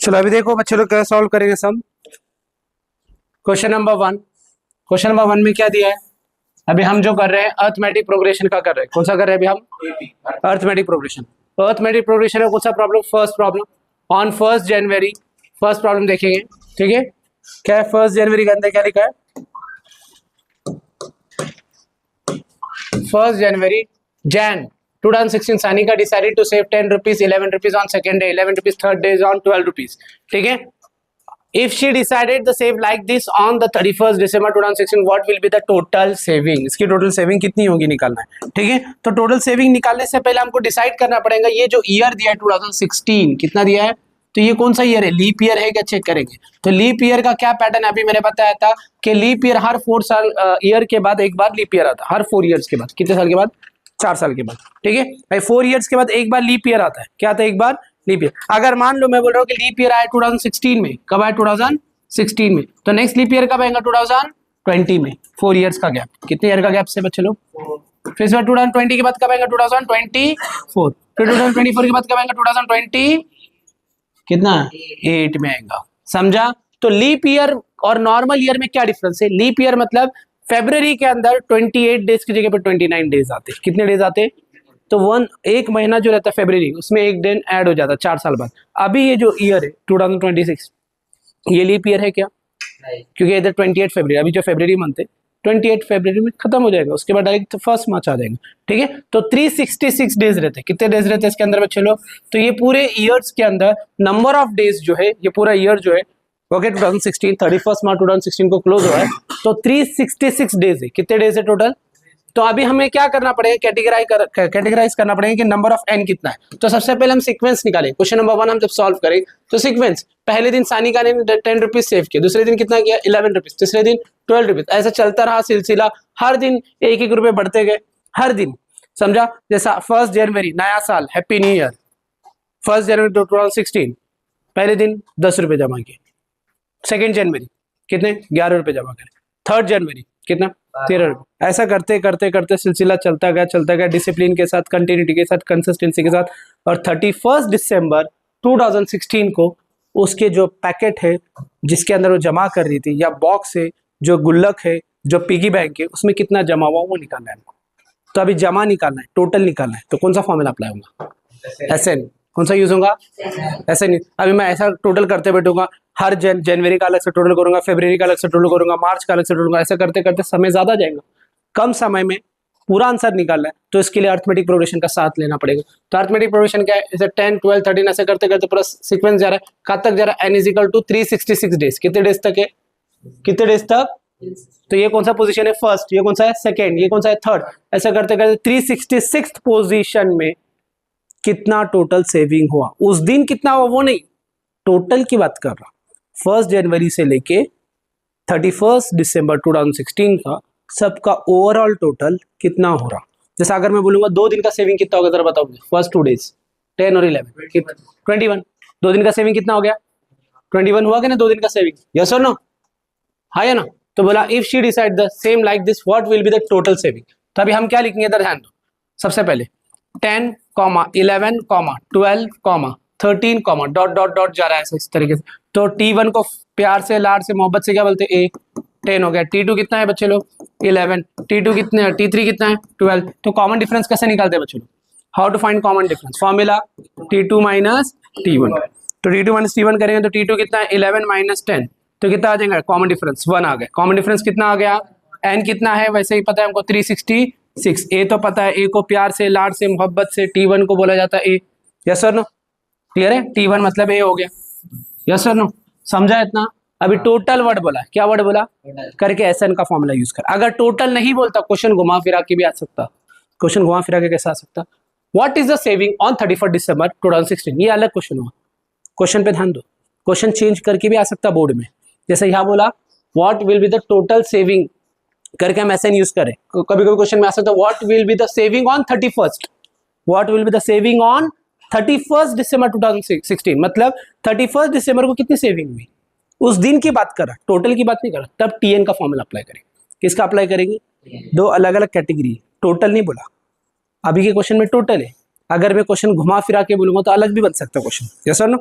चलो अभी देखो बच्चे लोग कैसे सॉल्व करेंगे सम। क्वेश्चन नंबर 1, क्वेश्चन नंबर 1 में क्या दिया है? अभी हम जो कर रहे हैं अर्थमेटिक प्रोग्रेशन का कर रहे हैं। कौन सा कर रहे हैं अभी हम? Arithmetic progression. अर्थमेटिक प्रोग्रेशन है कौन सा problem? First problem on 1 January. First problem देखेंगे, ठीक है? क्या है 1 जनवरी के अंदर क्या लिखा है? 1 जनवरी Jan 2016 Sanika decided to save 10 rupees, 11 rupees on second day, 11 rupees third day is on 12 rupees. ठीक है? If she decided to save like this on the 31st December 2016, what will be the total saving? इसकी total saving कितनी होगी निकालना है, ठीक है? तो टोटल सेविंग निकालने से पहले हमको डिसाइड करना पड़ेगा ये जो ईयर दिया है 2016 कितना दिया है, तो ये कौन सा ईयर है? लीप ईयर है क्या? चेक करेंगे। तो लीप ईयर का क्या पैटर्न है? अभी मैंने बताया था कि लीप ईयर हर 4 साल ईयर के बाद एक बार लीप ईयर आता है, हर 4 ईयर्स के बाद। कितने साल के बाद? 4 साल के बाद, ठीक है भाई। 4 ईयर्स के बाद एक बार लीप ईयर आता है। क्या आता है? एक बार लीप ईयर। अगर मान लो मैं बोल रहा हूँ कि लीप ईयर आया 2016 में, कब आया? 2016 में, तो नेक्स्ट लीप ईयर कब आएगा? 2020 में। 4 ईयर्स का गैप। कितने ईयर का गैप से बच्चे लोग? फिर 2020 के बाद कब आएगा? 2024। फिर 2024 के बाद कब आएगा? 2020 कितना? 8 में आएगा। समझा? तो लीप ईयर और नॉर्मल ईयर में क्या डिफरेंस है? लीप ईयर मतलब फरवरी के अंदर 28 डेज की जगह पे 29 डेज आते हैं। कितने डेज आते हैं? तो एक महीना जो रहता है फरवरी, उसमें एक दिन ऐड हो जाता है 4 साल बाद। अभी ये जो ईयर है 2026, ये लीप ईयर है क्या? क्योंकि इधर 28 फरवरी, अभी जो फरवरी मंथ है 28 फरवरी में खत्म हो जाएगा, उसके बाद डायरेक्ट 1 मार्च आ जाएगा, ठीक है? तो 366 डेज रहते हैं। कितने डेज रहते हैं इसके अंदर बच्चे लोग? तो ये पूरे ईयर्स के अंदर नंबर ऑफ डेज जो है, ये पूरा ईयर जो है ओके 2016 31 मार्च 2016 को क्लोज हुआ है, तो 366 डेज है। कितने डेज है टोटल? तो अभी हमें क्या करना पड़ेगा? कैटेगराइज करना पड़ेगा कि नंबर ऑफ एन कितना है। तो सबसे पहले हम सीक्वेंस निकालें। क्वेश्चन नंबर 1 हम जब सॉल्व करें तो सीक्वेंस, पहले दिन सानिका ने 10 रुपीज सेव किया, दूसरे दिन कितना किया? 11 रुपीज, तीसरे दिन 12 रुपीज, ऐसा चलता रहा सिलसिला। हर दिन 1-1 रुपए बढ़ते गए, हर दिन। समझा? जैसा 1 जनवरी नया साल, हैप्पी न्यू ईयर। 1 जनवरी 2016 पहले दिन 10 रुपए जमा किए। 2 जनवरी कितने? 11 रुपए जमा करें। 3 जनवरी कितना? 13 रुपए। ऐसा करते करते करते सिलसिला चलता गया डिसिप्लिन के साथ, कंटिन्यूटी के साथ, कंसिस्टेंसी के साथ। और 31 दिसंबर 2016 को उसके जो पैकेट है जिसके अंदर वो जमा कर रही थी, या बॉक्स है, जो गुल्लक है, जो पिगी बैंक है, उसमें कितना जमा हुआ वो निकालना है हमको। तो अभी जमा निकालना है, टोटल निकालना है। तो कौन सा फॉर्मूला अप्लाई होगा? SN। कौन सा यूज होगा? SN। अभी मैं ऐसा टोटल करते बैठूंगा, हर जनवरी का अलग से टोटल करूंगा, फरवरी का अलग से टोटल करूंगा, मार्च का अलग से टोटल करूंगा। ऐसा करते करते समय ज्यादा जाएगा, कम समय में पूरा आंसर निकालना है। तो इसके लिए अर्थमेटिक प्रोग्रेशन का साथ लेना पड़ेगा। तो अर्थमेटिक प्रोग्रेशन क्या है? जैसे 10, 12, 13 ऐसे करते करते पूरा सीक्वेंस जा रहा है। कब तक जा रहा है? n = 366 days. कितने डेज तक है? कितने डेज तक? तो ये कौन सा पोजीशन है? फर्स्ट। ये कौन सा है? सेकेंड। ये कौन सा है? थर्ड। ऐसा करते करते 366 पोजीशन में कितना टोटल सेविंग हुआ, उस दिन कितना हुआ वो नहीं, टोटल की बात कर रहा। 1 जनवरी से लेके 31 दिसंबर 2016 का सबका ओवरऑल टोटल कितना हो रहा। जैसा अगर मैं बोलूंगा 2 दिन का सेविंग कितना होगा, जरा बताओगे? फर्स्ट 2 डेज 10 और 11 21। 2 दिन का सेविंग कितना हो गया? 21 हुआ कि ना 2 दिन का सेविंग? यस और नो? हाँ या ना? तो बोला if she decide the same like this what will be the total saving. तो अभी हम क्या लिखेंगे इधर ध्यान दो। सबसे पहले 10, 11, 12, 13, डॉट डॉट डॉट जा रहा है इस तरीके से। तो T1 को प्यार से, लाड से, मोहब्बत से क्या बोलते हैं? 10 हो गया। T2 कितना है बच्चे लोग? 11। T2 कितने है? T3 कितना है? 12। तो कॉमन डिफरेंस कैसे निकालते हैं बच्चे लोग? How to find common difference? Formula T2 minus T1। तो T2 माइनस T1 करेंगे तो T2 कितना है? 11 माइनस 10, तो कितना आ जाएगा? कॉमन डिफरेंस 1 आ गया। कॉमन डिफरेंस कितना आ गया? n कितना है? वैसे ही पता है हमको 366। a तो पता है, a को प्यार से, लाड से, मोहब्बत से, T1 को बोला जाता है a। यस और नो? क्लियर है? T1 मतलब a हो गया। यस और नो? समझा इतना? अभी टोटल वर्ड बोला, क्या वर्ड बोला करके SN का फॉर्मूला यूज कर। अगर टोटल नहीं बोलता क्वेश्चन घुमा फिरा के भी आ सकता। क्वेश्चन घुमा फिरा के कैसे आ सकता? What is the saving on 31 दिसंबर 2016? ये अलग क्वेश्चन हुआ। क्वेश्चन पे ध्यान दो, क्वेश्चन चेंज करके भी आ सकता बोर्ड में। जैसे यहाँ बोला what will be the total saving करके हम SN यूज करें। कभी कभी क्वेश्चन में आ सकता है what will be the saving on 31st। What will be the saving on 31 दिसंबर 2016, मतलब 31 दिसंबर को कितनी सेविंग हुई उस दिन की बात कर रहा, टोटल की बात नहीं कर रहा। तब TN का फॉर्मूला अप्लाई करेंगे। किसका अप्लाई करेंगे? 2 अलग अलग कैटेगरी, टोटल नहीं बोला। अभी के क्वेश्चन में टोटल है, अगर मैं क्वेश्चन घुमा फिरा के बोलूंगा तो अलग भी बन सकता है क्वेश्चन। यस और नो?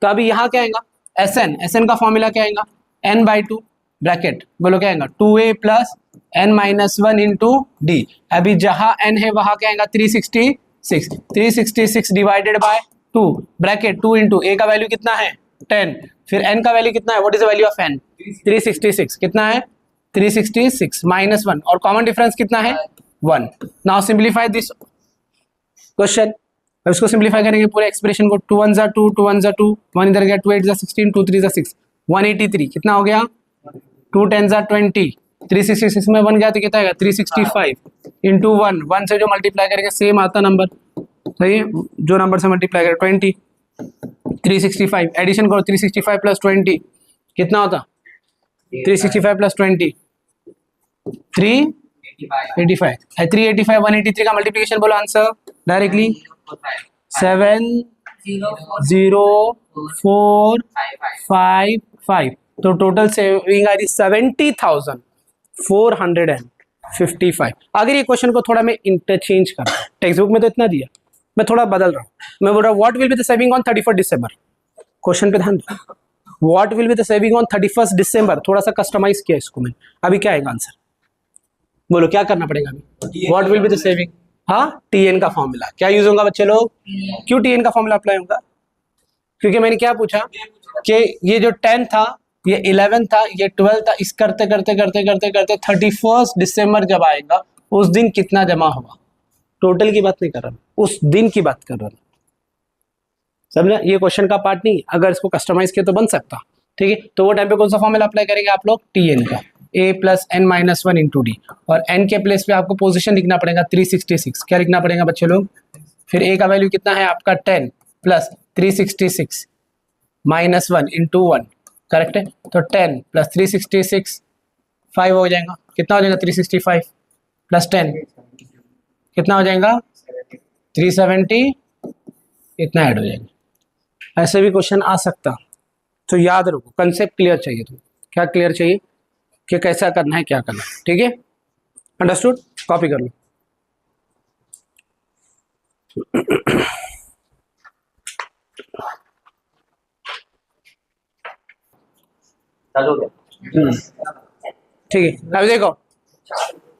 तो अभी यहाँ क्या आएगा, एस एन का फॉर्मूला क्या आएगा, n बाई टू ब्रैकेट बोलो क्या आएगा 2a plus n minus 1 into D. अभी जहां n है वहां क्या आएगा 366 divided by 2 bracket 2 into a का वैल्यू कितना है 10, फिर n का वैल्यू कितना है, what is the value of n 366 कितना है 366 माइनस 1 और कॉमन डिफरेंस कितना है 1। नाउ सिंप्लीफाई दिस क्वेश्चन, अब इसको सिंप्लीफाई करेंगे पूरे एक्सप्रेशन को, 2 1 जा 2 2 1 जा 2 1 इधर गया 2 8 जा 16 2 3 जा 6 183 कितना हो गया 2 10 जा 20 366 में 1 गया तो कितना आएगा 365 इंटू 1 1 से जो मल्टीप्लाई करेंगे सेम आता नंबर, सही है, जो नंबर से मल्टीप्लाई करें 20 365 एडिशन करो 365 प्लस 20 कितना होता 365 प्लस 20 385 है 385 183 का मल्टीप्लिकेशन बोलो आंसर डायरेक्टली 70455 तो टोटल सेविंग आ रही 70,455। अगर ये क्वेश्चन को थोड़ा मैं इंटरचेंज कर रहा हूँ, टेक्स्ट बुक में तो इतना दिया, मैं थोड़ा बदल रहा हूँ, मैं बोल रहा हूँ what will be the saving on 31 December, question पे ध्यान दो, what will be the saving on 31 दिसंबर, थोड़ा सा कस्टमाइज किया इसको मैंने। अभी क्या आएगा आंसर बोलो, क्या करना पड़ेगा अभी, what will be the saving, हाँ टीएन का फॉर्मूला क्या यूज होगा बच्चे लोग, क्यों टीएन का फॉर्मूला अप्लाई होगा, क्योंकि मैंने क्या पूछा कि ये जो 10 था, ये 11 था, ये 12 था, इस करते करते करते करते करते 31 दिसंबर जब आएगा उस दिन कितना जमा होगा, टोटल की बात नहीं कर रहा, उस दिन की बात कर रहा हूं, समझा, ये क्वेश्चन का पार्ट नहीं, अगर इसको कस्टमाइज किया तो बन सकता, ठीक है। तो वो टाइम पे कौन सा फॉर्मूला अप्लाई करेंगे आप लोग, टीएन का, a plus N minus 1 into D, और n के प्लेस पे आपको पोजीशन लिखना पड़ेगा 366, क्या लिखना पड़ेगा बच्चे लोग, फिर a का वैल्यू कितना है आपका 10 प्लस 366 माइनस 1 इंटू 1, करेक्ट है, तो 10 प्लस 366 5 हो जाएगा, कितना हो जाएगा 365 प्लस 10 कितना हो जाएगा 370, इतना ऐड हो जाएगा। ऐसे भी क्वेश्चन आ सकता, तो याद रखो कंसेप्ट क्लियर चाहिए, तो क्या क्लियर चाहिए कि कैसा करना है क्या करना है, ठीक है, अंडरस्टूड, कॉपी कर लो। ठीक है, अभी देखो,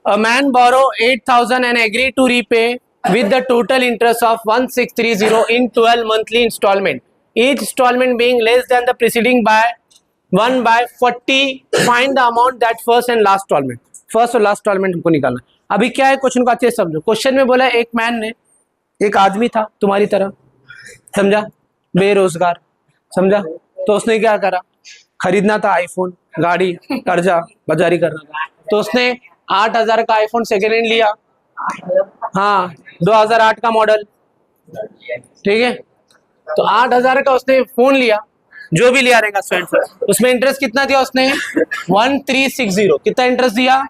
a man borrow 8,000 and agree to repay with the total interest of 1630 in 12 monthly installment, each installment being less than the preceding by 1 by 40, find the amount that first and last installment, first और last instalment हमको निकालना। अभी क्या है question को अच्छे से समझो, क्वेश्चन में बोला एक मैन ने, एक आदमी था तुम्हारी तरह, समझा, बेरोजगार, समझा, तो उसने क्या करा, खरीदना था आईफोन, गाड़ी, कर्जा बाजारी करना, तो उसने 8,000 का आईफोन सेकेंड हैंड लिया, हाँ 2008 का मॉडल, ठीक है, तो 8,000 का उसने फोन लिया, जो भी लिया रहेगा स्टूडेंट, उसमें इंटरेस्ट कितना दिया उसने 1360, कितना इंटरेस्ट दिया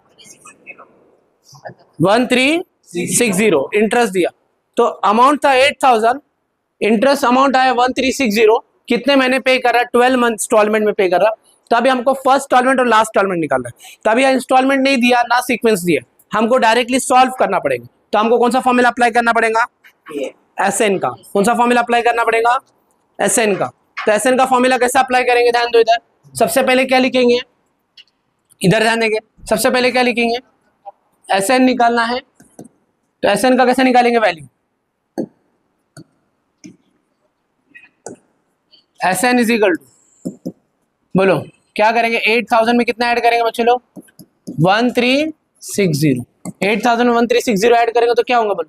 1360 इंटरेस्ट दिया, तो अमाउंट था 8,000, इंटरेस्ट अमाउंट आया 1360, कितने महीने पे कर रहा है 12 मंथ इंस्टॉलमेंट में पे कर रहा, तो अभी हमको फर्स्ट इंस्टॉलमेंट और लास्ट इंस्टॉलमेंट निकालना है, तो अभी इंस्टॉलमेंट नहीं दिया ना सीक्वेंस दिया, हमको डायरेक्टली सॉल्व करना पड़ेगा, तो हमको कौन सा फॉर्मूला अप्लाई करना पड़ेगा, एसएन का, कौन सा फॉर्मूला अप्लाई करना पड़ेगा, एसएन का, तो एसएन का फॉर्मूला कैसे अप्लाई करेंगे, ध्यान दो, इधर सबसे पहले क्या लिखेंगे, इधर ध्यान देंगे, सबसे पहले क्या लिखेंगे, एसएन निकालना है, तो एसएन का कैसे निकालेंगे value, SN is equal to, बोलो क्या करेंगे, 8,000 में कितना ऐड करेंगे बच्चे लोग 1360, 8,000 में 1360 ऐड करेंगे तो क्या होगा बोलो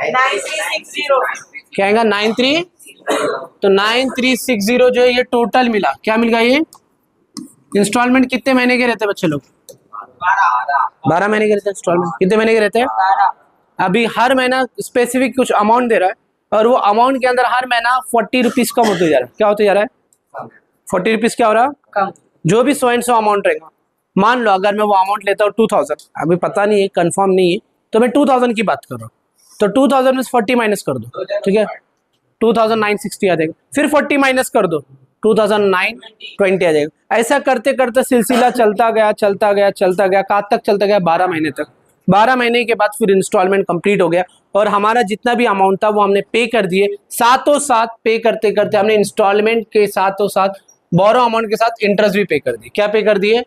9360, क्या आएगा 93, तो 9360 जो है ये टोटल मिला, क्या मिल गया, ये इंस्टॉलमेंट कितने महीने के रहते हैं बच्चे लोग 12 महीने के रहते हैं, इंस्टॉलमेंट कितने महीने के रहते हैं 12। अभी हर महीना स्पेसिफिक कुछ अमाउंट दे रहा है, और वो अमाउंट के अंदर हर महीना 40 रुपीज कम होते जा रहा है, क्या होते जा रहा है 40 रुपीज, क्या हो रहा है कम, जो भी 100 अमाउंट रहेगा, मान लो अगर मैं वो अमाउंट लेता हूँ 2000, अभी पता नहीं है कंफर्म नहीं है, तो मैं 2000 की बात कर रहा हूँ, तो 2000 में 40 माइनस कर दो, ठीक है 2960 आ जाएगा, फिर 40 माइनस कर दो 2920 आ जाएगा, ऐसा करते करते सिलसिला चलता गया चलता गया चलता गया, कहाँ तक चलता गया 12 महीने तक, 12 महीने के बाद फिर इंस्टॉलमेंट कंप्लीट हो गया और हमारा जितना भी अमाउंट था वो हमने पे कर दिए। साथों साथ पे करते करते हमने इंस्टॉलमेंट के साथों साथ बोरो अमाउंट के साथ इंटरेस्ट भी पे कर दिए। क्या पे कर दिए?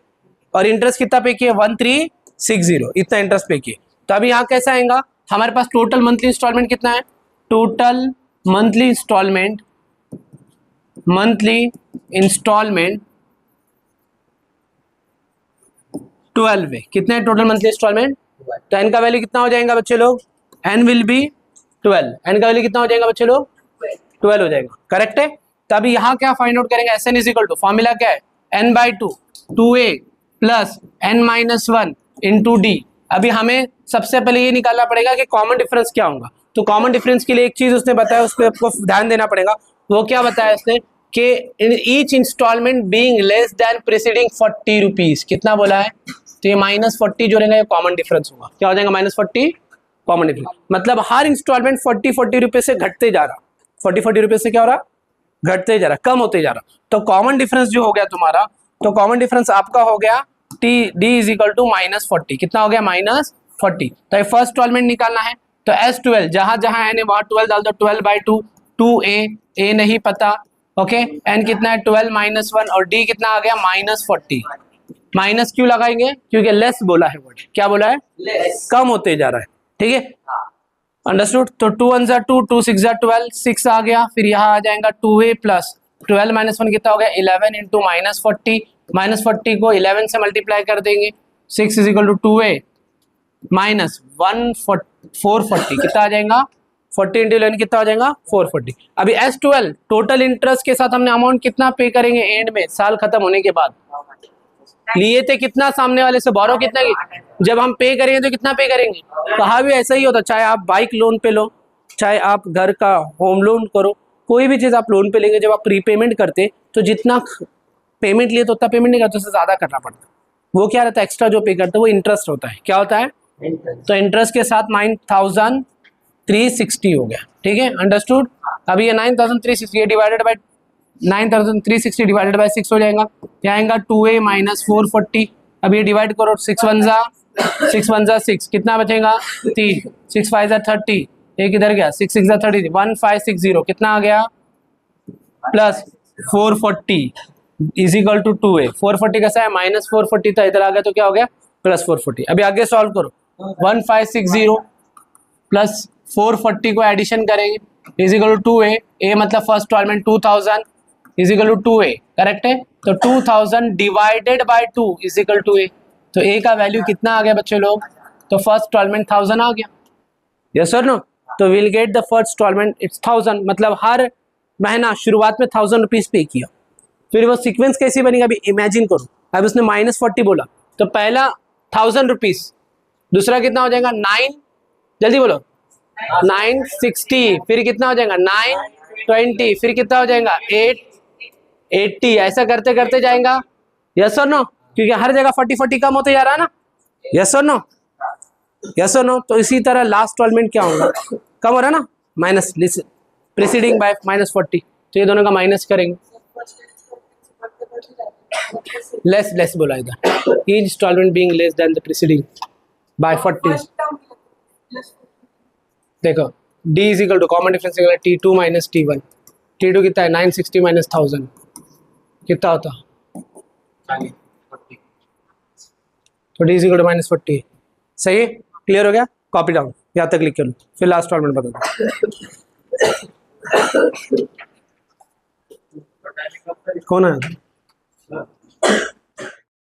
और इंटरेस्ट कितना पे किया? 1360, इतना इंटरेस्ट पे किए। तो अभी यहाँ कैसा आएगा हमारे पास? टोटल मंथली इंस्टॉलमेंट कितना है? टोटल मंथली इंस्टॉलमेंट 12 है। कितना है टोटल मंथली इंस्टॉलमेंट? तो एन का वैल्यू कितना हो जाएगा बच्चे लोग? N will be 12। एन का वैल्यू कितना हो जाएगा बच्चे लोग? 12 हो जाएगा। करेक्ट है। तो अभी यहाँ क्या फाइंड आउट करेंगे? S N is equal to, formula क्या है? N by 2 2a plus N minus 1 into D. अभी हमें सबसे पहले ये निकालना पड़ेगा कि कॉमन डिफरेंस क्या होगा। तो कॉमन डिफरेंस के लिए एक चीज उसने बताया, उस पर आपको ध्यान देना पड़ेगा। वो क्या बताया उसने कि in each installment being less than preceding 40 rupees. कितना बोला है? तो ये -40 जो रहेगा ये कॉमन डिफरेंस होगा। क्या हो जाएगा? -40 कॉमन डिफरेंस। मतलब हर इंस्टॉलमेंट 40 रुपए से घटते जा रहा। 40 रुपए से क्या हो रहा? घटते जा रहा, कम होते जा रहा। तो कॉमन डिफरेंस जो हो गया तुम्हारा, तो कॉमन डिफरेंस आपका हो गया T D is equal to -40। कितना हो गया? -40। तो ये फर्स्ट इंस्टॉलमेंट निकालना है। तो S12 जहां जहां एन है वहां 12 डाल दो। 12/2 2a, a नहीं पता। ओके एन कितना है? 12 - 1 और डी कितना आ गया? -40। माइनस क्यों लगाएंगे? क्योंकि लेस बोला है वर्ड। क्या बोला है? लेस, कम होते जा रहा है। ठीक है, अंडरस्टूड। तो 2 1 जा 2 2 6 जा 12 6 आ गया। फिर यहाँ आ जाएगा 2a प्लस 12 - 1 कितना हो गया? 11 इंटू -40। -40 को 11 से मल्टीप्लाई कर देंगे। 6 is equal to 2a minus 440 कितना आ जाएगा? 40 इंटू 11 कितना हो जाएगा? 440। अभी S12 टोटल इंटरेस्ट के साथ हमने अमाउंट कितना पे करेंगे एंड में, साल खत्म होने के बाद? लिए थे कितना सामने वाले से, बोरो कितना की? जब हम पे करेंगे तो कितना पे करेंगे? कहाँ भी ऐसा ही होता, चाहे आप बाइक लोन पे लो, चाहे आप घर का होम लोन करो, कोई भी चीज आप लोन पे लेंगे, जब आप प्रीपेमेंट करते तो जितना पेमेंट लिए तो उतना पेमेंट नहीं करते, उससे ज्यादा करना पड़ता। वो क्या रहता है? एक्स्ट्रा जो पे करते हैं वो इंटरेस्ट होता है। क्या होता है? तो इंटरेस्ट के साथ 9360 हो गया। ठीक है, अंडरस्टूड। अभी ये 9360 ये डिवाइडेड बाय 9360 डिवाइडेड बाय 6 हो जाएगा। क्या आएगा? 2a minus 440। अब ये डिवाइड करो, 6 1 जा 6 कितना बचेगा? 3 6 5 जा 30। एक इधर गया, 6 6 जा 30 1560 कितना आ गया? Plus 440 is equal to 2a। 440 कैसा है? -440 था, इधर आ गया तो क्या हो गया? +440। अभी आगे सॉल्व करो। 1560 प्लस 440 को एडिशन करेंगे is equal to 2a। a मतलब first installment 2000 is equal to 2a। Correct है। तो 2000 divided by 2 is equal to a। तो a का वैल्यू कितना आ गया बच्चे लोग? तो फर्स्ट इंस्टॉलमेंट 1000 आ गया। यस और नो? तो will get the first installment it's 1000। मतलब हर महीना शुरुआत में 1000 रुपीज पे किया। फिर वो सीक्वेंस कैसी बनेगा अभी इमेजिन करो। अब उसने -40 बोला तो पहला 1000 रुपीज, दूसरा कितना हो जाएगा? 9, जल्दी बोलो, 960। फिर कितना हो जाएगा? 920। फिर कितना हो जाएगा? 880। ऐसा करते करते जाएगा। यस और नो? क्योंकि हर जगह 40 कम होते जा रहा है ना। यस और नो? यस और नो? तो इसी तरह लास्ट इंस्टॉलमेंट क्या होगा? कम हो रहा है ना, माइनस प्रीसीडिंग बाय -40। तो ये दोनों का माइनस करेंगे। लेस बोला इधर, each installment being less than the preceding by 40। देखो d is equal to common difference T2 minus T1। T2 कितना है? 960 माइनस 1000 कितना होता? तो d इज इक्वल टू -40। सही है, क्लियर हो गया? कॉपी डाउन, यहाँ तक लिख कर लो, फिर लास्ट इंस्टॉलमेंट बता दो। कौन है?